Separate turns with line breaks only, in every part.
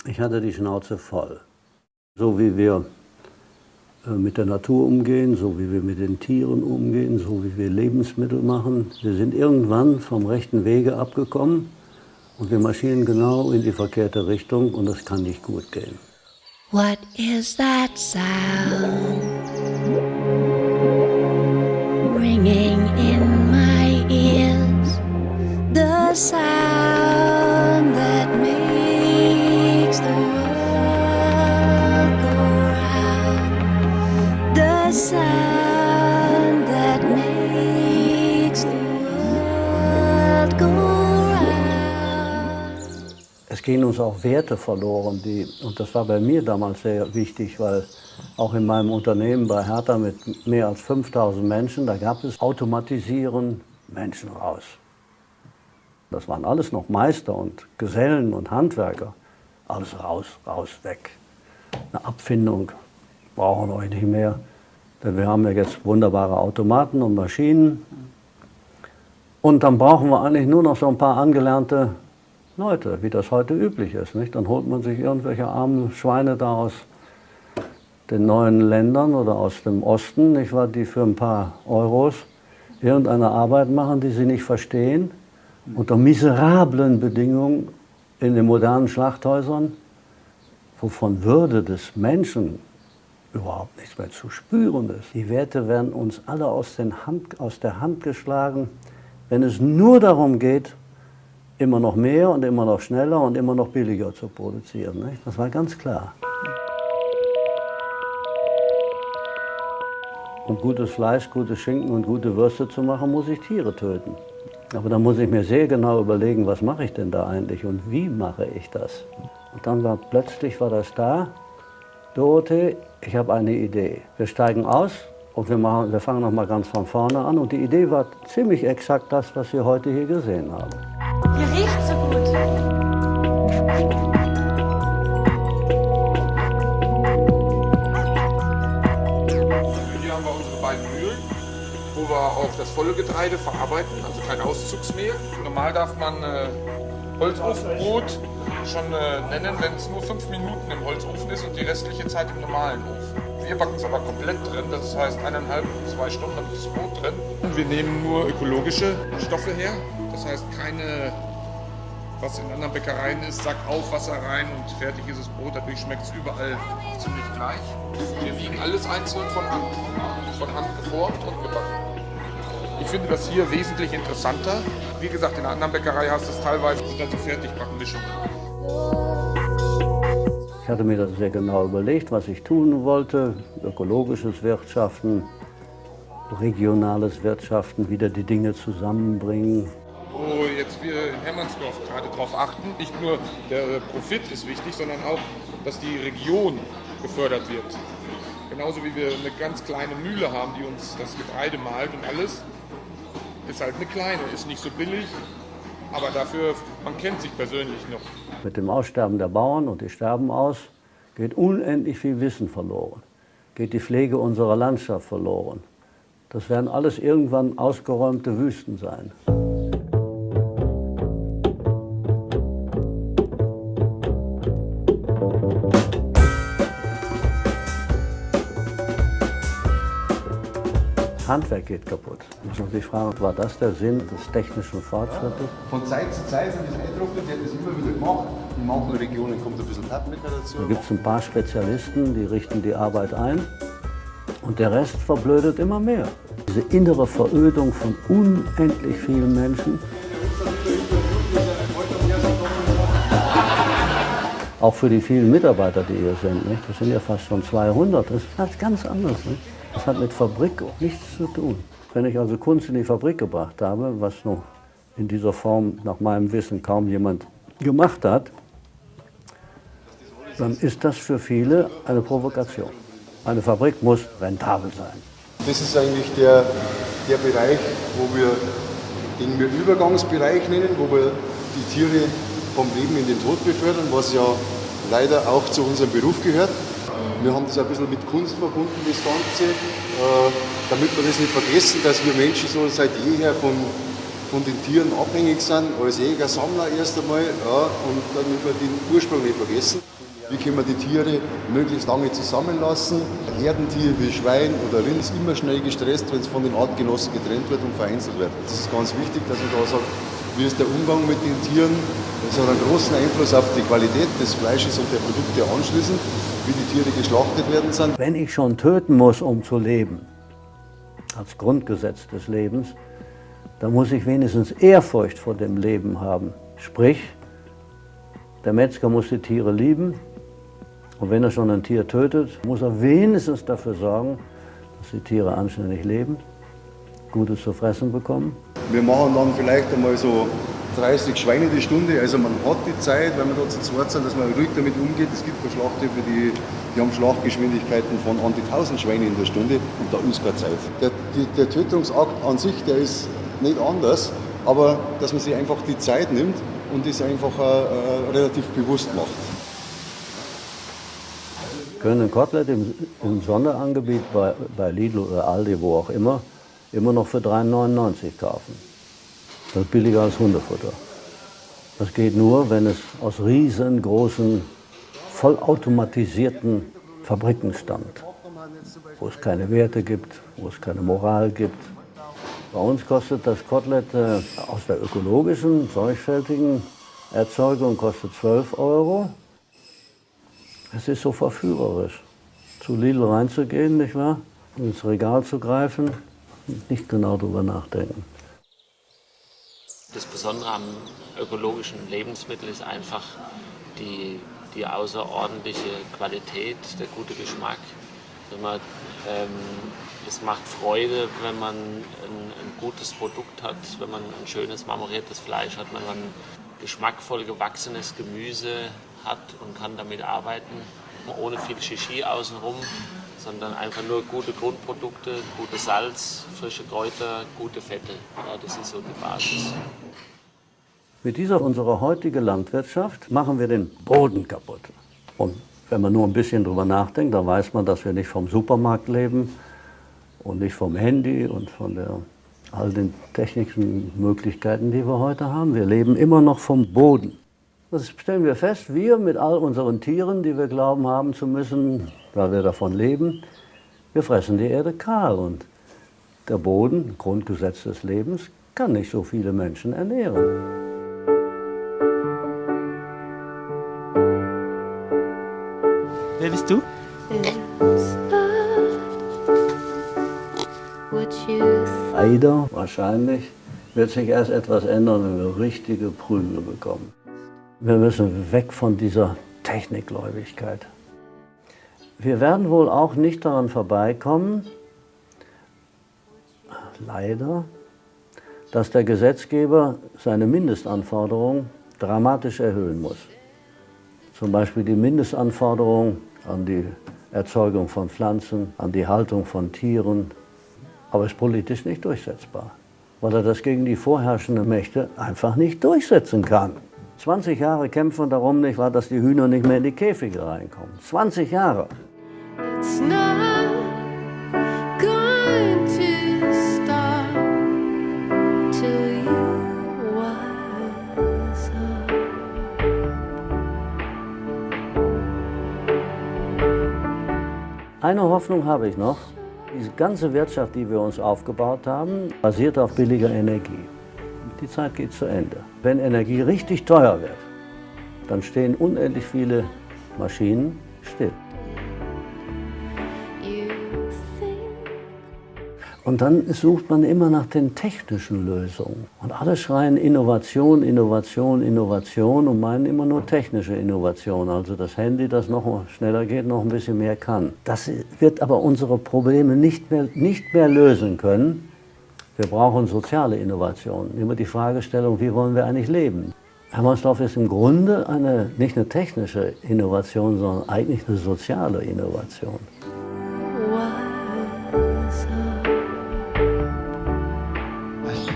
Ich hatte die Schnauze voll. So wie wir mit der Natur umgehen, so wie wir mit den Tieren umgehen, so wie wir Lebensmittel machen. Wir sind irgendwann vom rechten Wege abgekommen und wir marschieren genau in die verkehrte Richtung und das kann nicht gut gehen.
What is that sound ringing in my ears? The sound that makes the world go round. The sound that makes the world go round.
Es gehen uns auch Werte verloren, und das war bei mir damals sehr wichtig, weil auch in meinem Unternehmen bei Hertha mit mehr als 5000 Menschen, da gab es Automatisieren, Menschen raus. Das waren alles noch Meister und Gesellen und Handwerker. Alles raus, raus, weg. Eine Abfindung brauchen wir euch nicht mehr, denn wir haben ja jetzt wunderbare Automaten und Maschinen. Und dann brauchen wir eigentlich nur noch so ein paar angelernte Leute, wie das heute üblich ist. Nicht? Dann holt man sich irgendwelche armen Schweine da aus den neuen Ländern oder aus dem Osten, nicht wahr, die für ein paar Euros irgendeine Arbeit machen, die sie nicht verstehen, unter miserablen Bedingungen in den modernen Schlachthäusern, wovon Würde des Menschen überhaupt nichts mehr zu spüren ist. Die Werte werden uns alle aus der Hand geschlagen, wenn es nur darum geht, immer noch mehr und immer noch schneller und immer noch billiger zu produzieren. Nicht? Das war ganz klar. Um gutes Fleisch, gute Schinken und gute Würste zu machen, muss ich Tiere töten. Aber dann muss ich mir sehr genau überlegen, was mache ich denn da eigentlich und wie mache ich das? Und dann war plötzlich das da. Dorothee, ich habe eine Idee. Wir steigen aus und wir fangen noch mal ganz von vorne an. Und die Idee war ziemlich exakt das, was wir heute hier gesehen haben.
Ihr riecht so gut.
Hier haben wir unsere beiden Mühlen, wo wir auch das volle Getreide verarbeiten, also kein Auszugsmehl. Normal darf man Holzofenbrot schon nennen, wenn es nur 5 Minuten im Holzofen ist und die restliche Zeit im normalen Ofen. Wir backen es aber komplett drin, das heißt 1,5 bis 2 Stunden habe ich das Brot drin. Wir nehmen nur ökologische Stoffe her, das heißt keine, was in anderen Bäckereien ist, Sack auf, Wasser rein und fertig ist das Brot. Dadurch schmeckt es überall ziemlich gleich. Wir wiegen alles einzeln von Hand geformt und gebacken. Ich finde das hier wesentlich interessanter. Wie gesagt, in einer anderen Bäckerei hast du es teilweise so Fertigbackenmischungen.
Ich hatte mir das sehr genau überlegt, was ich tun wollte. Ökologisches Wirtschaften, regionales Wirtschaften, wieder die Dinge zusammenbringen.
Wo jetzt wir in Hermannsdorf gerade darauf achten, nicht nur der Profit ist wichtig, sondern auch, dass die Region gefördert wird. Genauso wie wir eine ganz kleine Mühle haben, die uns das Getreide mahlt und alles, ist halt eine kleine, ist nicht so billig, aber dafür, man kennt sich persönlich noch.
Mit dem Aussterben der Bauern, und die sterben aus, geht unendlich viel Wissen verloren, geht die Pflege unserer Landschaft verloren. Das werden alles irgendwann ausgeräumte Wüsten sein. Handwerk geht kaputt. Muss man sich fragen, war das der Sinn des technischen Fortschrittes?
Von Zeit zu Zeit habe ich das eindruckt, der hat das immer wieder gemacht. In manchen Regionen kommt ein bisschen Plattenmecker dazu.
Da gibt es ein paar Spezialisten, die richten die Arbeit ein und der Rest verblödet immer mehr. Diese innere Verödung von unendlich vielen Menschen. Auch für die vielen Mitarbeiter, die hier sind. Nicht? Das sind ja fast schon 200. Das ist was ganz anderes. Nicht? Das hat mit Fabrik nichts zu tun. Wenn ich also Kunst in die Fabrik gebracht habe, was noch in dieser Form nach meinem Wissen kaum jemand gemacht hat, dann ist das für viele eine Provokation. Eine Fabrik muss rentabel sein.
Das ist eigentlich der Bereich, den wir Übergangsbereich nennen, wo wir die Tiere vom Leben in den Tod befördern, was ja leider auch zu unserem Beruf gehört. Wir haben das ein bisschen mit Kunst verbunden, das Ganze, damit wir das nicht vergessen, dass wir Menschen so seit jeher von von den Tieren abhängig sind, als Jäger, Sammler erst einmal, ja, und damit wir den Ursprung nicht vergessen. Wie können wir die Tiere möglichst lange zusammenlassen? Ein Herdentier wie Schwein oder Rind ist immer schnell gestresst, wenn es von den Artgenossen getrennt wird und vereinzelt wird. Das ist ganz wichtig, dass ich da sage, wie ist der Umgang mit den Tieren? Das hat einen großen Einfluss auf die Qualität des Fleisches und der Produkte anschließend, wie die Tiere geschlachtet werden sind.
Wenn ich schon töten muss, um zu leben, als Grundgesetz des Lebens, dann muss ich wenigstens Ehrfurcht vor dem Leben haben. Sprich, der Metzger muss die Tiere lieben und wenn er schon ein Tier tötet, muss er wenigstens dafür sorgen, dass die Tiere anständig leben, Gutes zu fressen bekommen.
Wir machen dann vielleicht einmal so 30 Schweine die Stunde, also man hat die Zeit, wenn wir da zu zweit sind, dass man ruhig damit umgeht. Es gibt Schlachthöfe, die haben Schlachtgeschwindigkeiten von an die 1000 Schweine in der Stunde und da ist keine Zeit. Der Tötungsakt an sich, der ist nicht anders, aber dass man sich einfach die Zeit nimmt und es einfach relativ bewusst macht.
Wir können ein Kotelett im Sonderangebot bei Lidl oder Aldi, wo auch immer noch für 3,99 kaufen. Das ist billiger als Hundefutter. Das geht nur, wenn es aus riesengroßen, vollautomatisierten Fabriken stammt, wo es keine Werte gibt, wo es keine Moral gibt. Bei uns kostet das Kotelett aus der ökologischen, sorgfältigen Erzeugung kostet 12 €. Es ist so verführerisch, zu Lidl reinzugehen, nicht wahr? Ins Regal zu greifen und nicht genau darüber nachdenken.
Das Besondere am ökologischen Lebensmittel ist einfach die außerordentliche Qualität, der gute Geschmack. Es macht Freude, wenn man ein gutes Produkt hat, wenn man ein schönes marmoriertes Fleisch hat, wenn man geschmackvoll gewachsenes Gemüse hat und kann damit arbeiten, ohne viel Shishi außenrum, sondern einfach nur gute Grundprodukte, gutes Salz, frische Kräuter, gute Fette. Ja, das ist so die Basis.
Mit dieser unserer heutigen Landwirtschaft machen wir den Boden kaputt. Und wenn man nur ein bisschen drüber nachdenkt, dann weiß man, dass wir nicht vom Supermarkt leben und nicht vom Handy und von all den technischen Möglichkeiten, die wir heute haben. Wir leben immer noch vom Boden. Das stellen wir fest, wir mit all unseren Tieren, die wir glauben haben zu müssen, weil wir davon leben, wir fressen die Erde kahl. Und der Boden, Grundgesetz des Lebens, kann nicht so viele Menschen ernähren.
Wer bist du?
Leider, wahrscheinlich, wird sich erst etwas ändern, wenn wir richtige Prügel bekommen. Wir müssen weg von dieser Technikgläubigkeit. Wir werden wohl auch nicht daran vorbeikommen, leider, dass der Gesetzgeber seine Mindestanforderungen dramatisch erhöhen muss. Zum Beispiel die Mindestanforderungen an die Erzeugung von Pflanzen, an die Haltung von Tieren. Aber es ist politisch nicht durchsetzbar, weil er das gegen die vorherrschenden Mächte einfach nicht durchsetzen kann. 20 Jahre kämpfen darum nicht, dass die Hühner nicht mehr in die Käfige reinkommen. 20 Jahre.
It's not going to stop till you wise up.
Eine Hoffnung habe ich noch. Diese ganze Wirtschaft, die wir uns aufgebaut haben, basiert auf billiger Energie. Die Zeit geht zu Ende. Wenn Energie richtig teuer wird, dann stehen unendlich viele Maschinen still. Und dann sucht man immer nach den technischen Lösungen. Und alle schreien Innovation, Innovation, Innovation und meinen immer nur technische Innovation. Also das Handy, das noch schneller geht, noch ein bisschen mehr kann. Das wird aber unsere Probleme nicht mehr lösen können. Wir brauchen soziale Innovationen. Immer die Fragestellung, wie wollen wir eigentlich leben? Hermannsdorf ist im Grunde nicht eine technische Innovation, sondern eigentlich eine soziale Innovation.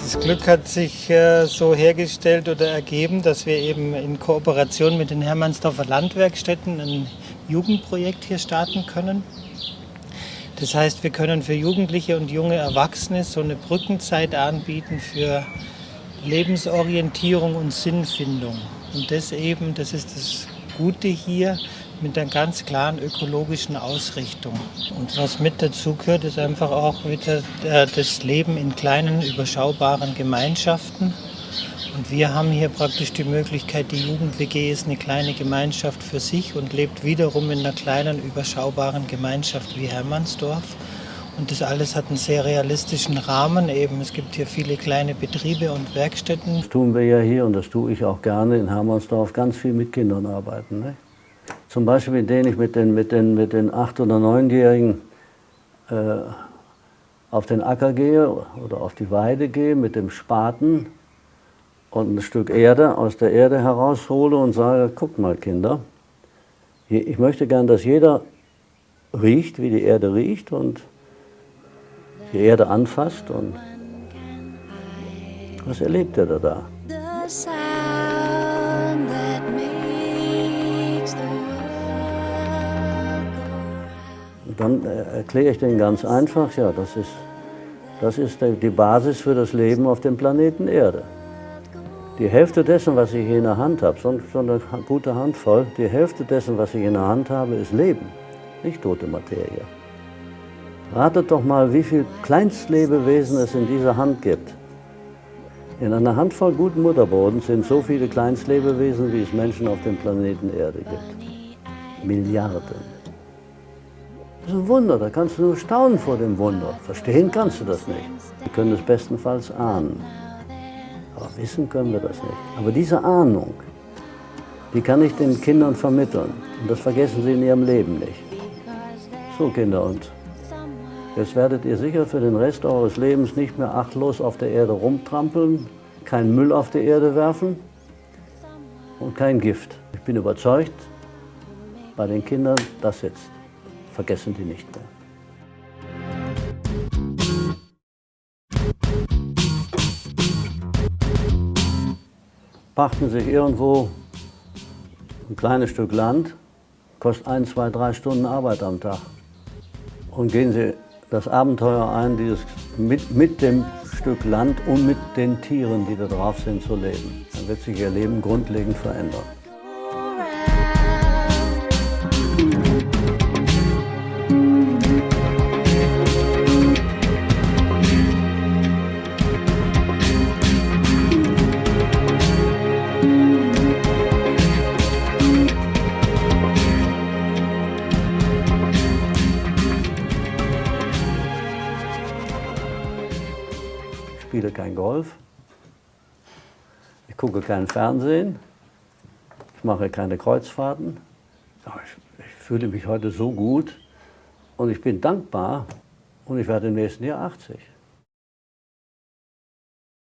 Das Glück hat sich so hergestellt oder ergeben, dass wir eben in Kooperation mit den Hermannsdorfer Landwerkstätten ein Jugendprojekt hier starten können. Das heißt, wir können für Jugendliche und junge Erwachsene so eine Brückenzeit anbieten für Lebensorientierung und Sinnfindung. Und das ist das Gute hier mit einer ganz klaren ökologischen Ausrichtung. Und was mit dazu gehört, ist einfach auch wieder das Leben in kleinen, überschaubaren Gemeinschaften. Und wir haben hier praktisch die Möglichkeit, die Jugend-WG ist eine kleine Gemeinschaft für sich und lebt wiederum in einer kleinen, überschaubaren Gemeinschaft wie Hermannsdorf. Und das alles hat einen sehr realistischen Rahmen eben. Es gibt hier viele kleine Betriebe und Werkstätten.
Das tun wir ja hier und das tue ich auch gerne in Hermannsdorf, ganz viel mit Kindern arbeiten. Ne? Zum Beispiel, indem ich mit den 8- oder 9-Jährigen auf den Acker gehe oder auf die Weide gehe mit dem Spaten und ein Stück Erde aus der Erde heraushole und sage, guck mal Kinder, ich möchte gern, dass jeder riecht, wie die Erde riecht und die Erde anfasst und was erlebt ihr da?
The sound that makes the world go
Und dann erkläre ich denen ganz einfach, ja, das ist die Basis für das Leben auf dem Planeten Erde. Die Hälfte dessen, was ich hier in der Hand habe, so eine gute Handvoll, die Hälfte dessen, was ich in der Hand habe, ist Leben, nicht tote Materie. Ratet doch mal, wie viele Kleinstlebewesen es in dieser Hand gibt. In einer Handvoll guten Mutterbodens sind so viele Kleinstlebewesen, wie es Menschen auf dem Planeten Erde gibt. Milliarden. Das ist ein Wunder, da kannst du nur staunen vor dem Wunder. Verstehen kannst du das nicht. Wir können es bestenfalls ahnen. Aber wissen können wir das nicht. Aber diese Ahnung, die kann ich den Kindern vermitteln. Und das vergessen sie in ihrem Leben nicht. So Kinder, und jetzt werdet ihr sicher für den Rest eures Lebens nicht mehr achtlos auf der Erde rumtrampeln, keinen Müll auf die Erde werfen und kein Gift. Ich bin überzeugt, bei den Kindern, das jetzt vergessen die nicht mehr. Pachten sich irgendwo ein kleines Stück Land, kostet 1, 2, 3 Stunden Arbeit am Tag. Und gehen Sie das Abenteuer ein, dieses mit dem Stück Land und mit den Tieren, die da drauf sind, zu leben. Dann wird sich Ihr Leben grundlegend verändern. Ich spiele kein Golf, ich gucke kein Fernsehen, ich mache keine Kreuzfahrten. Ich fühle mich heute so gut und ich bin dankbar und ich werde im nächsten Jahr 80.